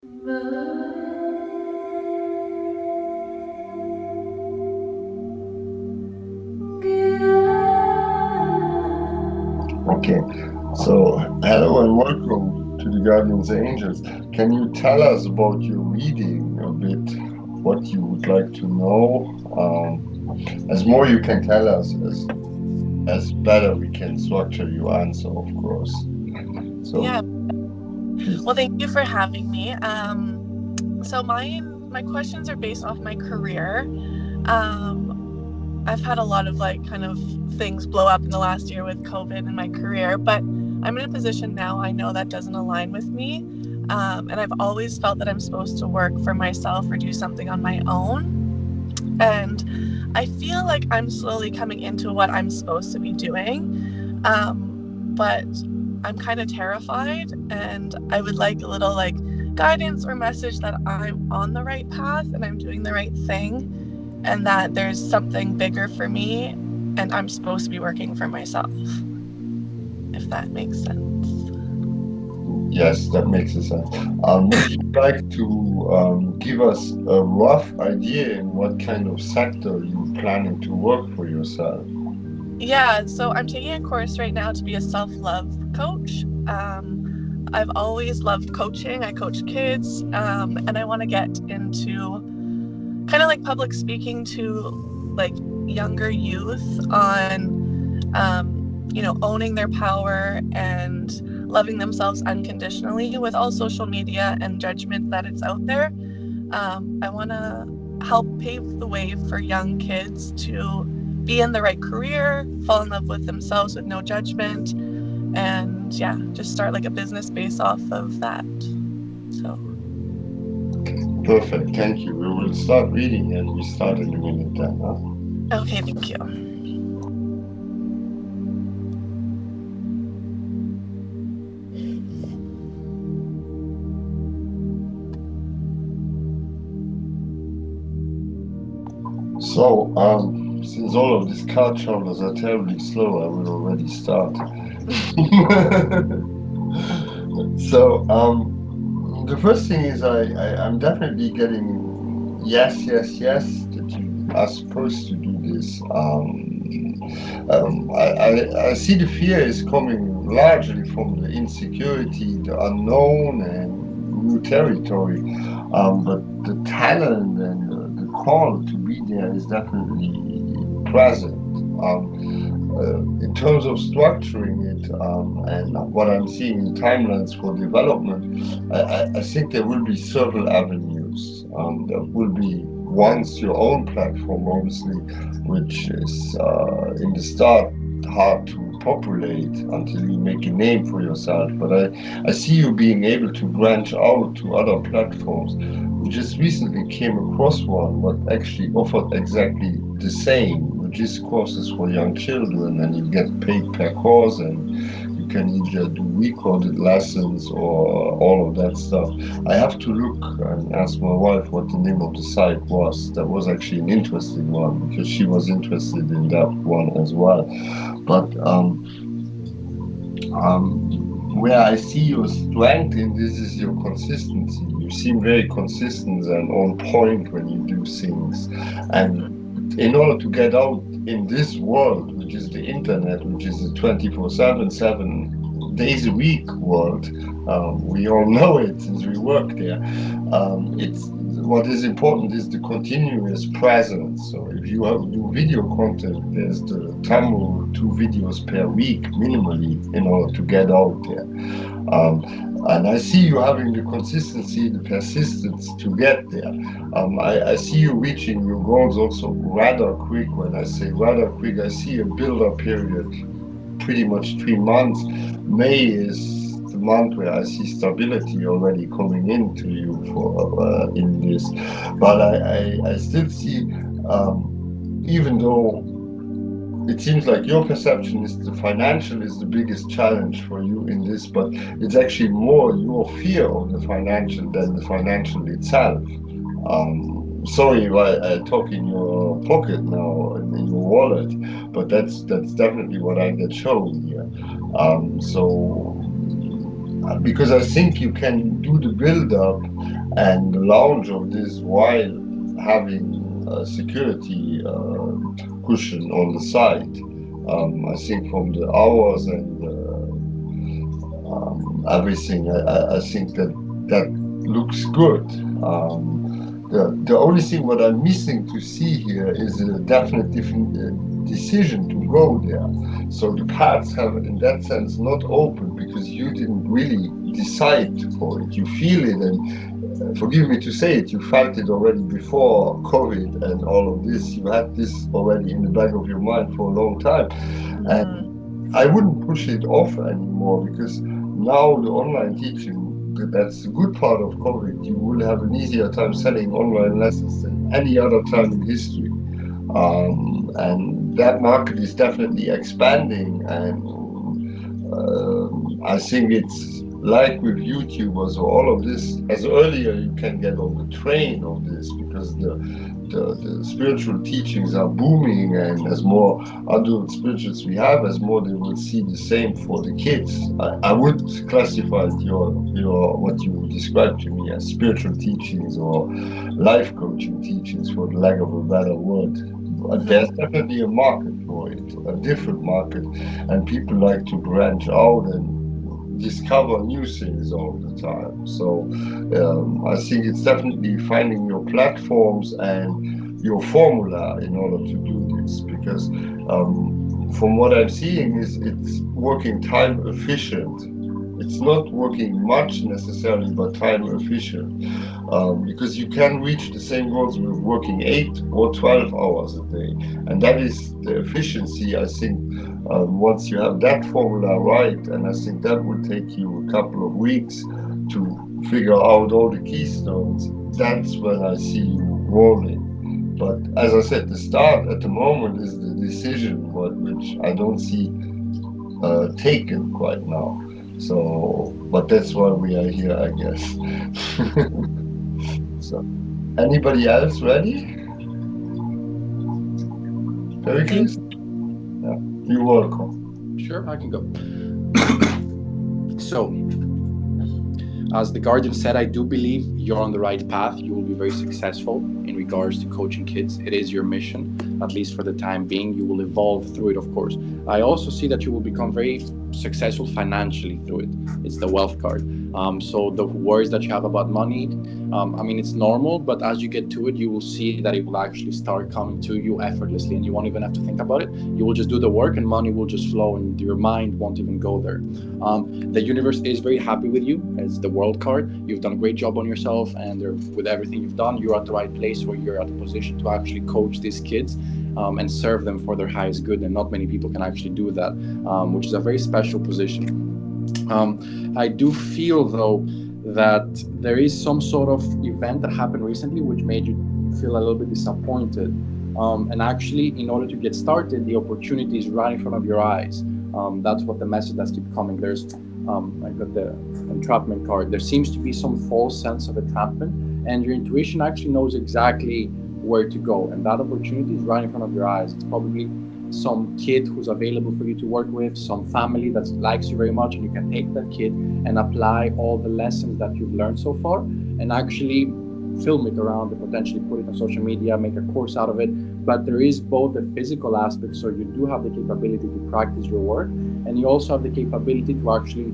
Okay, so hello and welcome to the Guardians Angels. Can you tell us about your reading a bit, what you would like to know? As more you can tell us, as better we can structure your answer, of course. So, Yeah. please. Well, thank you for having me. So my questions are based off my career. I've had a lot of kind of things blow up in the last year with COVID in my career, but I'm in a position now I know that doesn't align with me. And I've always felt that I'm supposed to work for myself or do something on my own. And I feel like I'm slowly coming into what I'm supposed to be doing. But I'm kind of terrified, and I would like a little guidance or message that I'm on the right path and I'm doing the right thing, and that there's something bigger for me and I'm supposed to be working for myself, if that makes sense. Yes, that makes sense. Would you like to give us a rough idea in what kind of sector you're planning to work for yourself? Yeah, so I'm taking a course right now to be a self-love coach. I've always loved coaching. I coach kids, and I want to get into kind of like public speaking to like younger youth on owning their power and loving themselves unconditionally with all social media and judgment that it's out there. I want to help pave the way for young kids to be in the right career, fall in love with themselves with no judgment, and yeah, just start like a business based off of that. So Perfect, thank you. We will start reading and we start in a minute then. Huh? okay, thank you. So, since all of these card shufflers are terribly slow, I will already start. So, the first thing is I'm definitely getting yes, yes, yes that you are supposed to do this. I see the fear is coming largely from the insecurity, the unknown, and new territory. But the talent and the call to be there is definitely present. In terms of structuring it and what I'm seeing in timelines for development, I think there will be several avenues. There will be once your own platform, obviously, which is in the start hard to populate until you make a name for yourself. But I see you being able to branch out to other platforms. We just recently came across one what actually offered exactly the same, which is courses for young children, and you get paid per course, and you can either do recorded lessons or all of that stuff. I have to look and ask my wife what the name of the site was. That was actually an interesting one because she was interested in that one as well. But where I see your strength in this is your consistency. You seem very consistent and on point when you do things. And in order to get out in this world, which is the internet, which is a 24/7, 7 days a week world, we all know it since we work there. It's what is important is the continuous presence. So if you have do video content, there's the Tamil 2 videos per week minimally in order to get out there. And I see you having the consistency, the persistence to get there. I see you reaching your goals also rather quick. When I say rather quick, I see a build-up period, pretty much 3 months. May is the month where I see stability already coming into you for in this. But I still see, even though it seems like your perception is the financial is the biggest challenge for you in this, but it's actually more your fear of the financial than the financial itself. Sorry if I talk in your pocket now in your wallet, but that's definitely what I get shown here. So because I think you can do the build up and the launch of this while having a security cushion on the side. I think from the hours and everything, I think that that looks good. The only thing what I'm missing to see here is a definite decision to go there. So the paths have, in that sense, not opened because you didn't really decide for it. You feel it, and forgive me to say it, you felt it already before COVID and all of this. You had this already in the back of your mind for a long time, and I wouldn't push it off anymore because now the online teaching, that's the good part of COVID. You will have an easier time selling online lessons than any other time in history. And that market is definitely expanding. And I think it's like with YouTubers or all of this, as earlier you can get on the train of this because the spiritual teachings are booming, and as more adult spirituals we have, as more they will see the same for the kids. I would classify your what you described to me as spiritual teachings or life coaching teachings, for the lack of a better word. But there's definitely a market for it, a different market, and people like to branch out and discover new things all the time. So I think it's definitely finding your platforms and your formula in order to do this, because from what I'm seeing is it's working time efficient. It's not working much necessarily, but time efficient, because you can reach the same goals with working 8 or 12 hours a day, and that is the efficiency. I think once you have that formula right, and I think that would take you a couple of weeks to figure out all the keystones, that's when I see you rolling. But as I said, the start at the moment is the decision, which I don't see taken quite now. So, but that's why we are here, I guess. So, anybody else ready? Very clear. Yeah, you're welcome. Sure, I can go. So, as the Guardian said, I do believe you're on the right path. You will be very successful in regards to coaching kids. It is your mission, at least for the time being. You will evolve through it, of course. I also see that you will become very successful financially through it. It's the wealth card. So the worries that you have about money, I mean, it's normal, but as you get to it, you will see that it will actually start coming to you effortlessly, and you won't even have to think about it. You will just do the work, and money will just flow, and your mind won't even go there. The universe is very happy with you as the world card. You've done a great job on yourself, and with everything you've done, you're at the right place where you're at the position to actually coach these kids and serve them for their highest good. And not many people can actually do that, which is a very special position. I do feel, though, that there is some sort of event that happened recently which made you feel a little bit disappointed. And actually, in order to get started, the opportunity is right in front of your eyes. That's what the message that's keep coming. There's, I got the entrapment card. There seems to be some false sense of entrapment, and your intuition actually knows exactly where to go. And that opportunity is right in front of your eyes. It's probably some kid who's available for you to work with, some family that likes you very much, and you can take that kid and apply all the lessons that you've learned so far and actually film it around and potentially put it on social media, make a course out of it. But there is both the physical aspect, so you do have the capability to practice your work, and you also have the capability to actually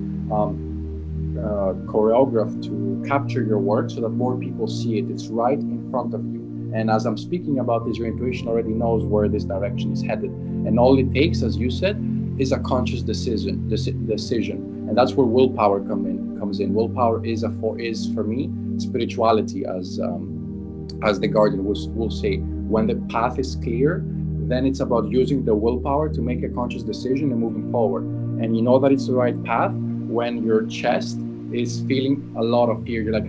choreograph, to capture your work so that more people see it. It's right in front of you. And as I'm speaking about this, your intuition already knows where this direction is headed. And all it takes, as you said, is a conscious decision. And that's where willpower comes in. Willpower is for me spirituality, as the Guardian will say. When the path is clear, then it's about using the willpower to make a conscious decision and moving forward. And you know that it's the right path when your chest is feeling a lot of fear. You're like,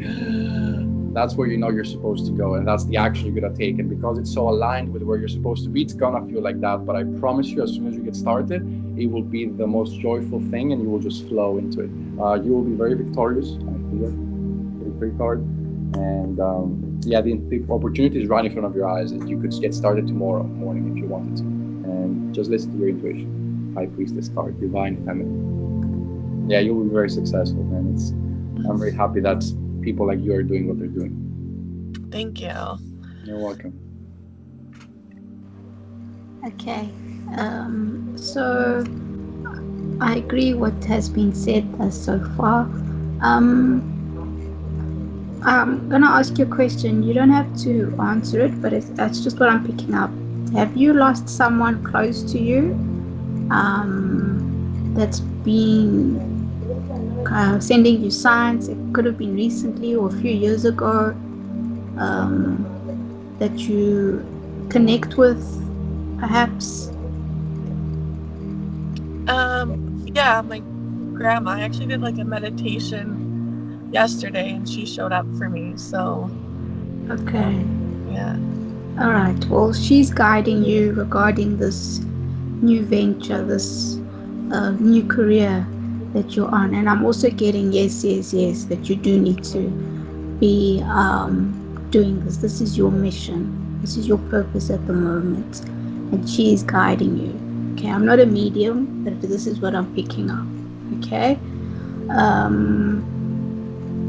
that's where you know you're supposed to go, and that's the action you're gonna take. And because it's so aligned with where you're supposed to be, it's gonna feel like that. But I promise you, as soon as you get started, it will be the most joyful thing, and you will just flow into it. You will be very victorious. I feel very card, and the opportunity is right in front of your eyes, and you could get started tomorrow morning if you wanted to. And just listen to your intuition. High Priestess card, Divine Feminine. Yeah, you'll be very successful, man. I'm very happy that people like you are doing what they're doing. Thank you. You're welcome. Okay. So I agree what has been said so far. I'm gonna ask you a question. You don't have to answer it, but that's just what I'm picking up. Have you lost someone close to you? That's been sending you signs. It could have been recently or a few years ago. That you connect with, perhaps. Yeah, my grandma. I actually did like a meditation yesterday, and she showed up for me. So. Okay. Yeah. All right. Well, she's guiding you regarding this new venture, this new career that you're on, and I'm also getting yes, that you do need to be doing this. This is your mission. This is your purpose at the moment, and she is guiding you. Okay, I'm not a medium, but this is what I'm picking up. Okay,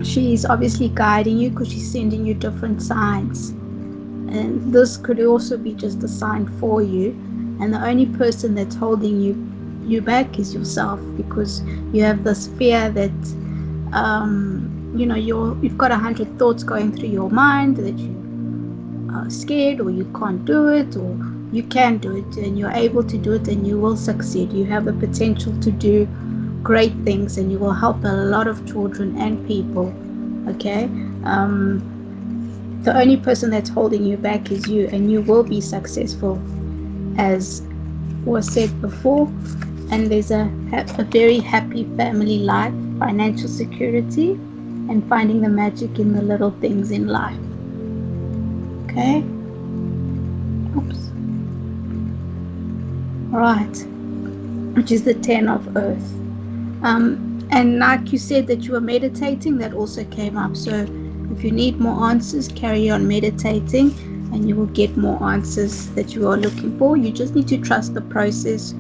she's obviously guiding you because she's sending you different signs, and this could also be just a sign for you. And the only person that's holding you back is yourself, because you have this fear that you've got 100 thoughts going through your mind that you are scared, or you can't do it, or you can do it, and you're able to do it, and you will succeed. You have the potential to do great things, and you will help a lot of children and people. Okay. The only person that's holding you back is you, and you will be successful, as was said before. And there's a very happy family life, financial security, and finding the magic in the little things in life. Okay? Oops. Right. Which is the 10 of Earth. And like you said that you were meditating, that also came up. So if you need more answers, carry on meditating, and you will get more answers that you are looking for. You just need to trust the process.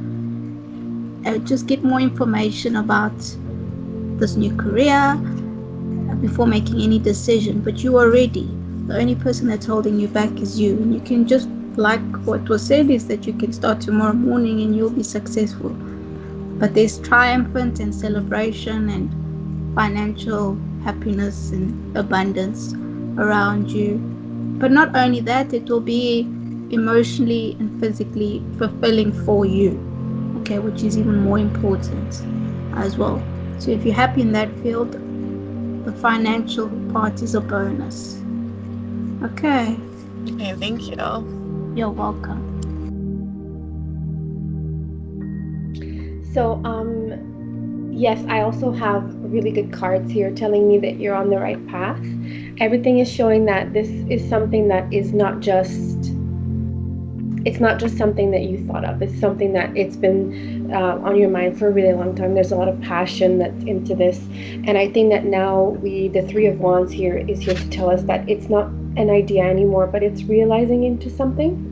Just get more information about this new career before making any decision. But you are ready. The only person that's holding you back is you. And you can just, like what was said, is that you can start tomorrow morning and you'll be successful. But there's triumphant and celebration and financial happiness and abundance around you. But not only that, it will be emotionally and physically fulfilling for you, okay, which is even more important as well. So if you're happy in that field, the financial part is a bonus. Okay. Okay, thank you. You're welcome. So, yes, I also have really good cards here telling me that you're on the right path. Everything is showing that this is something that is not just, it's not just something that you thought of. It's something that it's been on your mind for a really long time. There's a lot of passion that's into this. And I think that now the Three of Wands here is here to tell us that it's not an idea anymore, but it's realizing into something.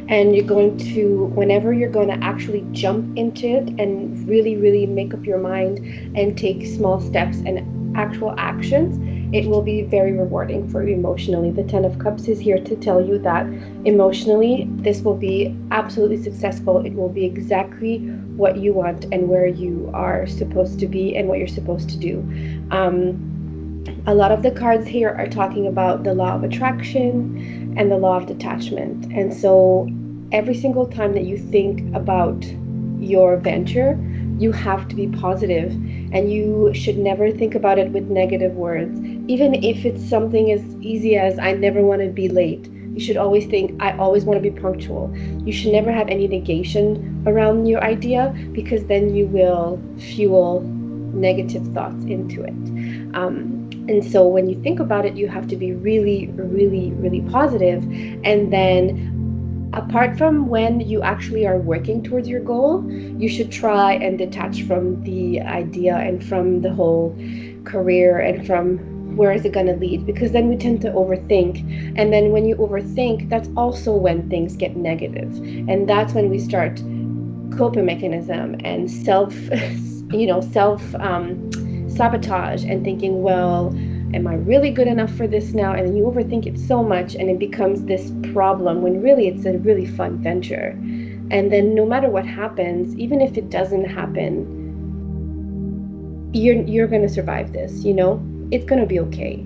And you're going to, whenever you're going to actually jump into it and really, really make up your mind and take small steps and actual actions, it will be very rewarding for you emotionally. The Ten of Cups is here to tell you that emotionally, this will be absolutely successful. It will be exactly what you want and where you are supposed to be and what you're supposed to do. A lot of the cards here are talking about the law of attraction and the law of detachment. And so every single time that you think about your venture, you have to be positive, and you should never think about it with negative words. Even if it's something as easy as I never want to be late, you should always think I always want to be punctual. You should never have any negation around your idea, because then you will fuel negative thoughts into it. And so when you think about it, you have to be really, really, really positive. And then apart from when you actually are working towards your goal, you should try and detach from the idea and from the whole career and from where is it going to lead, because then we tend to overthink. And then when you overthink, that's also when things get negative. And that's when we start coping mechanism and self sabotage and thinking, well, am I really good enough for this now? And then you overthink it so much and it becomes this problem when really it's a really fun venture. And then no matter what happens, even if it doesn't happen, you're going to survive this, it's going to be okay.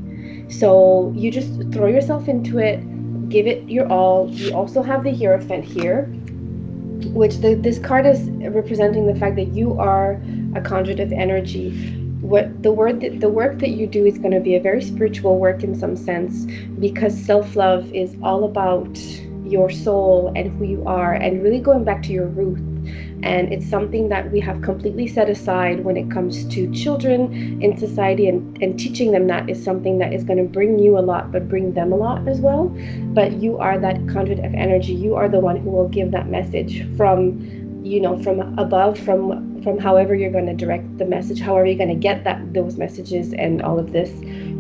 So you just throw yourself into it, give it your all. You also have the Hierophant here, which this card is representing the fact that you are a conduit of energy. What the work that you do is going to be a very spiritual work in some sense, because self-love is all about your soul and who you are, and really going back to your roots. And it's something that we have completely set aside when it comes to children in society, and teaching them that is something that is going to bring you a lot, but bring them a lot as well. But you are that conduit of energy. You are the one who will give that message from above, from however you're going to direct the message, however you're going to get those messages and all of this.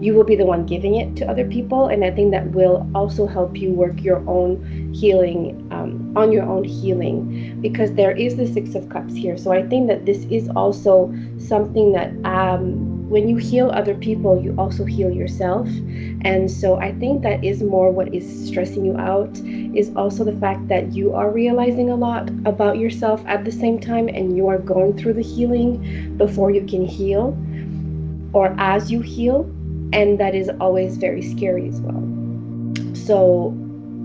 You will be the one giving it to other people, and I think that will also help you work your own healing, on your own healing, because there is the Six of Cups here. So I think that this is also something that when you heal other people, you also heal yourself. And so I think that is more what is stressing you out, is also the fact that you are realizing a lot about yourself at the same time, and you are going through the healing before you can heal, or as you heal, and that is always very scary as well. So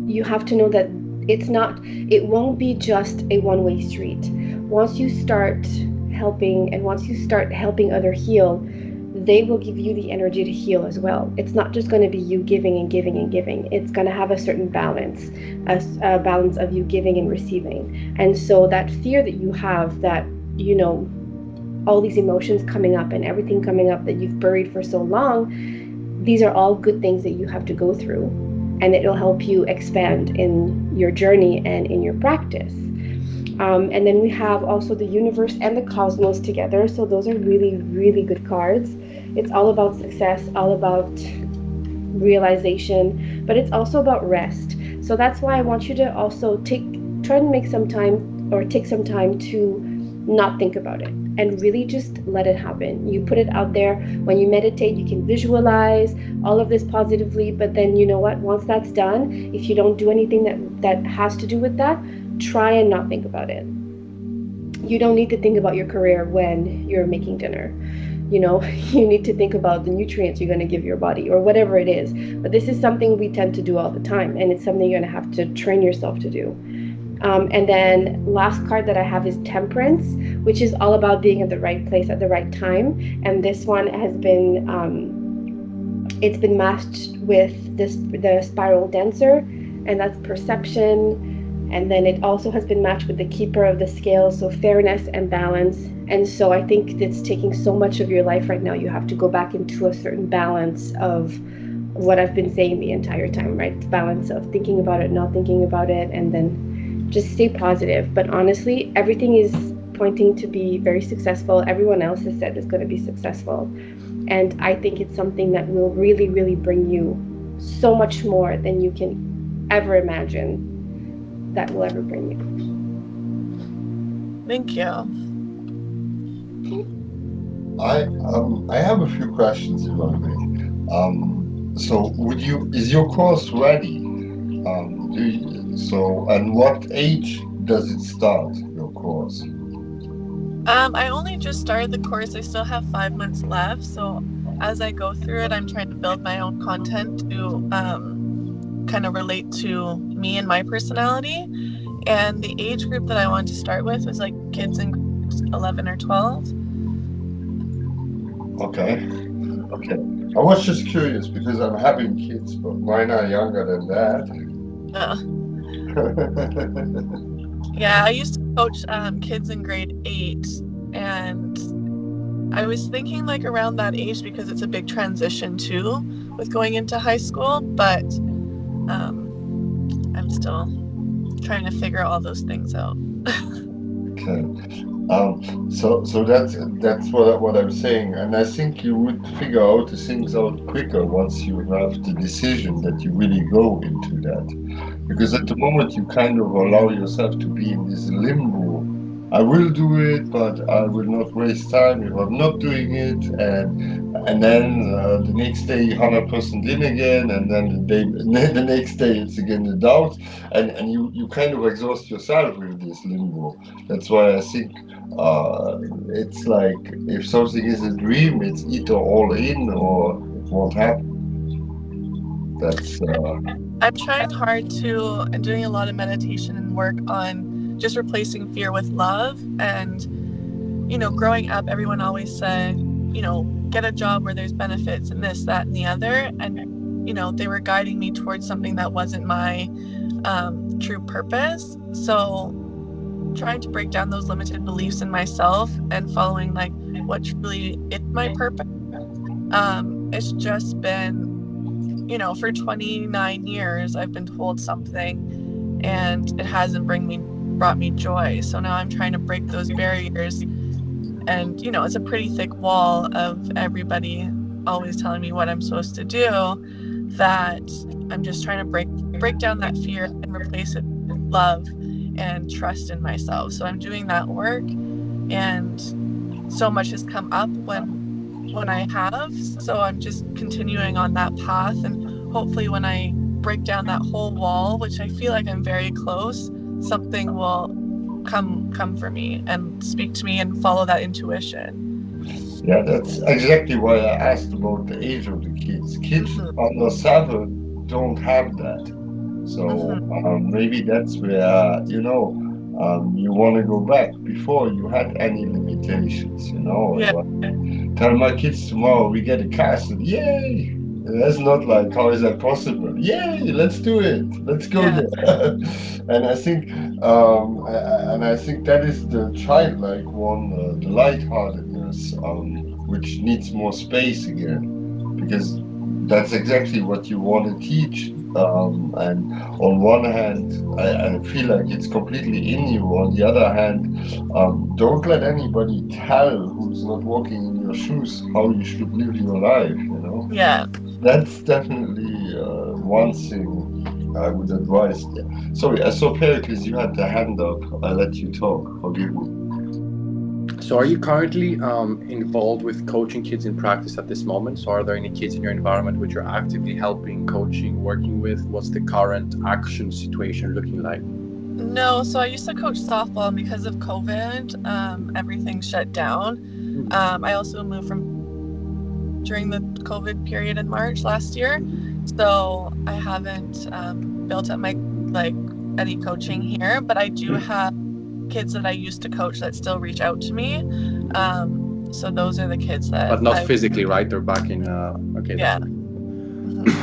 you have to know that it won't be just a one-way street. Once you start helping, and once you start helping others heal, they will give you the energy to heal as well. It's not just going to be you giving and giving and giving. It's going to have a certain balance, a balance of you giving and receiving. And so that fear that you have, that, all these emotions coming up and everything coming up that you've buried for so long, these are all good things that you have to go through, and it'll help you expand in your journey and in your practice. And then we have also the universe and the cosmos together. So those are really, really good cards. It's all about success, all about realization, but it's also about rest. So that's why I want you to also try and make some time, or take some time to not think about it and really just let it happen. You put it out there. When you meditate, you can visualize all of this positively, but then you know what? Once that's done, if you don't do anything that has to do with that, try and not think about it. You don't need to think about your career when you're making dinner. You need to think about the nutrients you're going to give your body, or whatever it is. But this is something we tend to do all the time, and it's something you're going to have to train yourself to do. And then last card that I have is Temperance, which is all about being at the right place at the right time. And this one has been, it's been matched with the Spiral Dancer, and that's perception. And then it also has been matched with the Keeper of the Scales, so fairness and balance. And so I think it's taking so much of your life right now. You have to go back into a certain balance of what I've been saying the entire time, right? The balance of thinking about it, not thinking about it, and then just stay positive. But honestly, everything is pointing to be very successful. Everyone else has said it's going to be successful. And I think it's something that will really, really bring you so much more than you can ever imagine that will ever bring you. Thank you. I have a few questions, if I may. So is your course ready? And what age does it start, your course? I only just started the course. I still have 5 months left. So as I go through it, I'm trying to build my own content to kind of relate to me and my personality. And the age group that I wanted to start with was like kids in 11 or 12. Okay. I was just curious because I'm having kids, but mine are younger than that. Yeah, I used to coach kids in grade 8, and I was thinking like around that age because it's a big transition too with going into high school, but I'm still trying to figure all those things out. Okay. So that's what I'm saying, and I think you would figure out the things out quicker once you have the decision that you really go into that. Because at the moment you kind of allow yourself to be in this limbo I will do it, but I will not waste time if I'm not doing it. And then the next day 100% in again, and then the next day it's again the doubt, and you kind of exhaust yourself with this limbo. That's why I think it's like if something is a dream, it's either all in or it won't happen. That's I'm trying hard to, and doing a lot of meditation and work on just replacing fear with love. And, growing up, everyone always said, get a job where there's benefits and this, that, and the other. And, they were guiding me towards something that wasn't my true purpose. So trying to break down those limited beliefs in myself and following like what truly is my purpose. It's just been, for 29 years, I've been told something and it hasn't brought me joy. So now I'm trying to break those barriers. And, it's a pretty thick wall of everybody always telling me what I'm supposed to do, that I'm just trying to break down that fear and replace it with love and trust in myself. So I'm doing that work, and so much has come up when I have. So I'm just continuing on that path, and hopefully when I break down that whole wall, which I feel like I'm very close, something will come for me and speak to me and follow that intuition. Yeah, that's exactly why I asked about the age of the kids. Kids under 7 don't have that. So maybe that's where, you want to go back before you had any limitations, Yeah. Tell my kids tomorrow we get a castle. Yay! That's not like, how is that possible? Yay! Let's do it. Let's go there. And I think, that is the childlike one, the lightheartedness, which needs more space again, because that's exactly what you want to teach. And on one hand, I feel like it's completely in you. On the other hand, don't let anybody tell who's not walking in your shoes how you should live your life. Yeah. That's definitely one thing I would advise. Yeah. Sorry, I saw Pericles, you had the hand up. I let you talk. Forgive me. So are you currently involved with coaching kids in practice at this moment? So are there any kids in your environment which you're actively helping, coaching, working with? What's the current action situation looking like? No, so I used to coach softball, and because of COVID, everything shut down. I also moved during the COVID period in March last year, so I haven't built up my any coaching here, but I do have kids that I used to coach that still reach out to me. So those are the kids that. But not physically, right? They're back in. Okay. Yeah.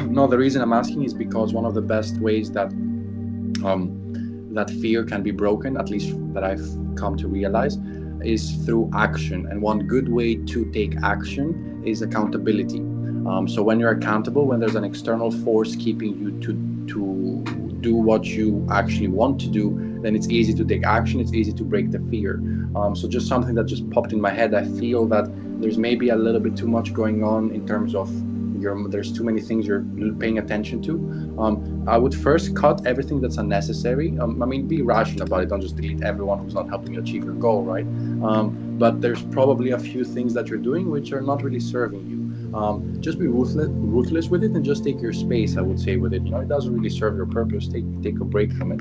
No, the reason I'm asking is because one of the best ways that that fear can be broken, at least that I've come to realize, is through action. And one good way to take action is accountability. So when you're accountable, when there's an external force keeping you to do what you actually want to do, then it's easy to take action. It's easy to break the fear. So just something that just popped in my head. I feel that there's maybe a little bit too much going on in terms of there's too many things you're paying attention to. I would first cut everything that's unnecessary. Be rational about it. Don't just delete everyone who's not helping you achieve your goal, right? But there's probably a few things that you're doing which are not really serving you. Just be ruthless with it and just take your space, I would say, with it. It doesn't really serve your purpose. Take a break from it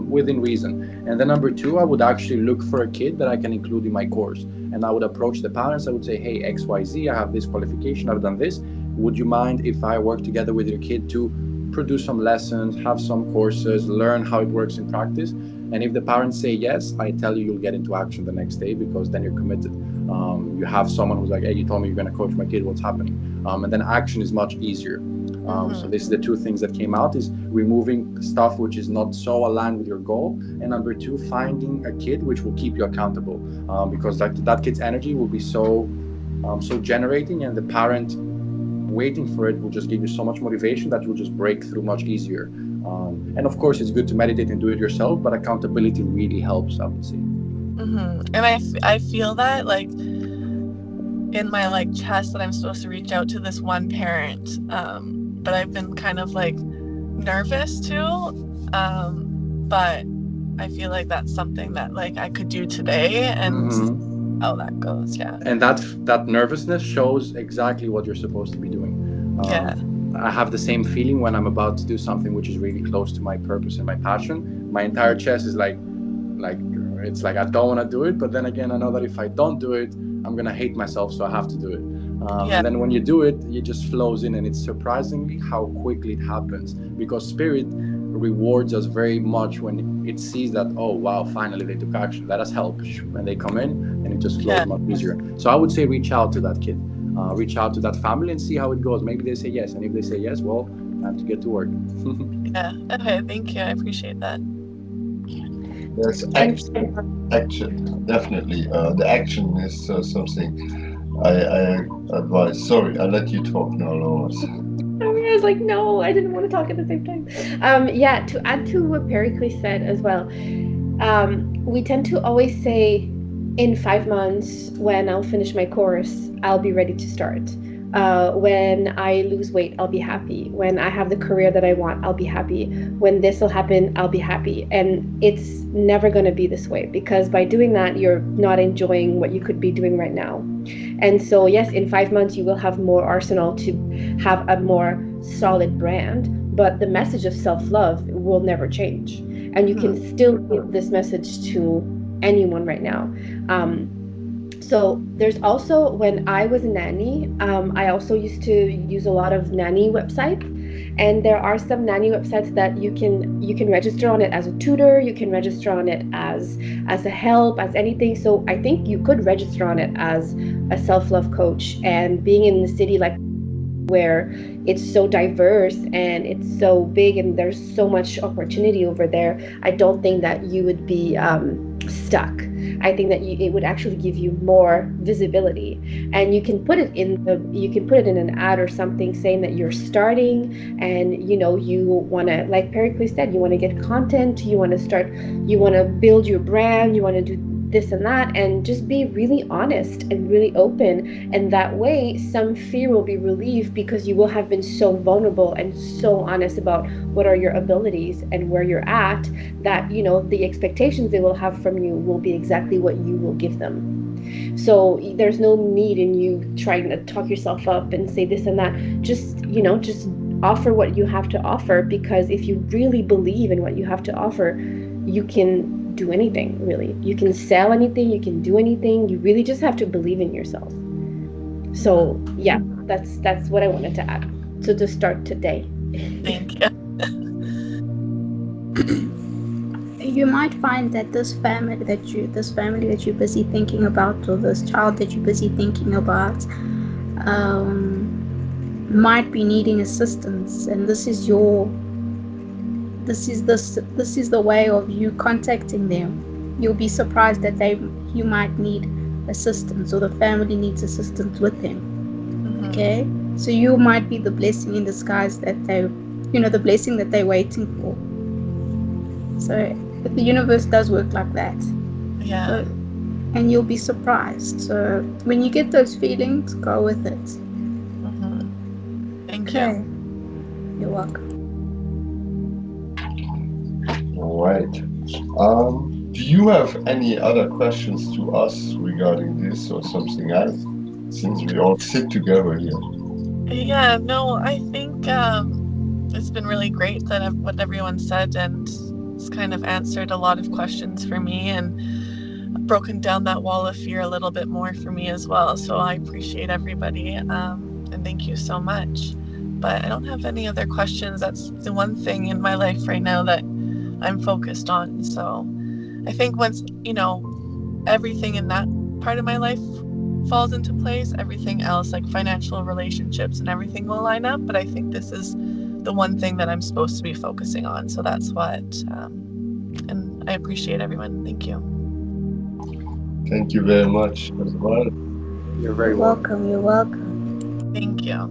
within reason. And then number 2, I would actually look for a kid that I can include in my course. And I would approach the parents. I would say, hey, XYZ, I have this qualification, I've done this. Would you mind if I work together with your kid to produce some lessons, have some courses, learn how it works in practice? And if the parents say yes, I tell you, you'll get into action the next day, because then you're committed. You have someone who's like, hey, you told me you're going to coach my kid, what's happening? And then action is much easier. So this is the 2 things that came out, is removing stuff which is not so aligned with your goal. And number 2, finding a kid which will keep you accountable, because that kid's energy will be so generating, and the parent waiting for it will just give you so much motivation that you'll just break through much easier. And of course, it's good to meditate and do it yourself, but accountability really helps, I would say. And I feel that in my chest that I'm supposed to reach out to this one parent, but I've been kind of nervous too. But I feel like that's something that like I could do today and how that goes. Yeah. And that nervousness shows exactly what you're supposed to be doing. Yeah. I have the same feeling when I'm about to do something which is really close to my purpose and my passion. My entire chest is like it's like I don't want to do it, but then again I know that if I don't do it, I'm gonna hate myself, so I have to do it. Yeah. And then when you do it, it just flows in, and it's surprisingly how quickly it happens, because spirit rewards us very much when it sees that, oh wow, finally they took action, let us help, when they come in, and it just flows much easier. So I would say reach out to that kid, reach out to that family and see how it goes. Maybe they say yes, and if they say yes, well, time to get to work. Yeah. Okay, thank you, I appreciate that. Yes, action, definitely. The action is something I advise. Sorry, I let you talk now, Lois. I was like, no, I didn't want to talk at the same time. Yeah, to add to what Pericles said as well, we tend to always say, in 5 months, when I'll finish my course, I'll be ready to start. When I lose weight, I'll be happy. When I have the career that I want, I'll be happy. When this will happen, I'll be happy. And it's never going to be this way, because by doing that, you're not enjoying what you could be doing right now. And so, yes, in 5 months, you will have more arsenal to have a more solid brand, but the message of self-love will never change. And you can still give this message to anyone right now. So there's also, when I was a nanny, I also used to use a lot of nanny websites, and there are some nanny websites that you can register on it as a tutor, you can register on it as a help, as anything. So I think you could register on it as a self-love coach. And being in the city like where it's so diverse and it's so big and there's so much opportunity over there, I don't think that you would be stuck. I think that it would actually give you more visibility, and you can put it in an ad or something saying that you're starting, and you want to, like Pericles said, you want to get content, you want to build your brand, you want to do this and that, and just be really honest and really open. And that way some fear will be relieved, because you will have been so vulnerable and so honest about what are your abilities and where you're at, that the expectations they will have from you will be exactly what you will give them. So there's no need in you trying to talk yourself up and say this and that. Just offer what you have to offer, because if you really believe in what you have to offer, you can do anything, really. You can sell anything, you can do anything. You really just have to believe in yourself. So yeah, that's what I wanted to add. So to start today. Thank you. You might find that this family that you're busy thinking about, or this child that you're busy thinking about, might be needing assistance, and this is the way of you contacting them. You'll be surprised that you might need assistance, or the family needs assistance with them. Okay, so you might be the blessing in disguise that the blessing that they're waiting for. So the universe does work like that. Yeah. So, and you'll be surprised. So when you get those feelings, go with it. Thank you. You're welcome. All right. Do you have any other questions to us regarding this or something else? Since we all sit together here. Yeah, no, I think it's been really great that what everyone said, and it's kind of answered a lot of questions for me, and broken down that wall of fear a little bit more for me as well. So I appreciate everybody, and thank you so much. But I don't have any other questions. That's the one thing in my life right now that I'm focused on. So I think once everything in that part of my life falls into place, everything else, like financial relationships and everything, will line up. But I think this is the one thing that I'm supposed to be focusing on. So that's what, and I appreciate everyone. Thank you. Thank you very much as well. You're very welcome. You're welcome. Thank you.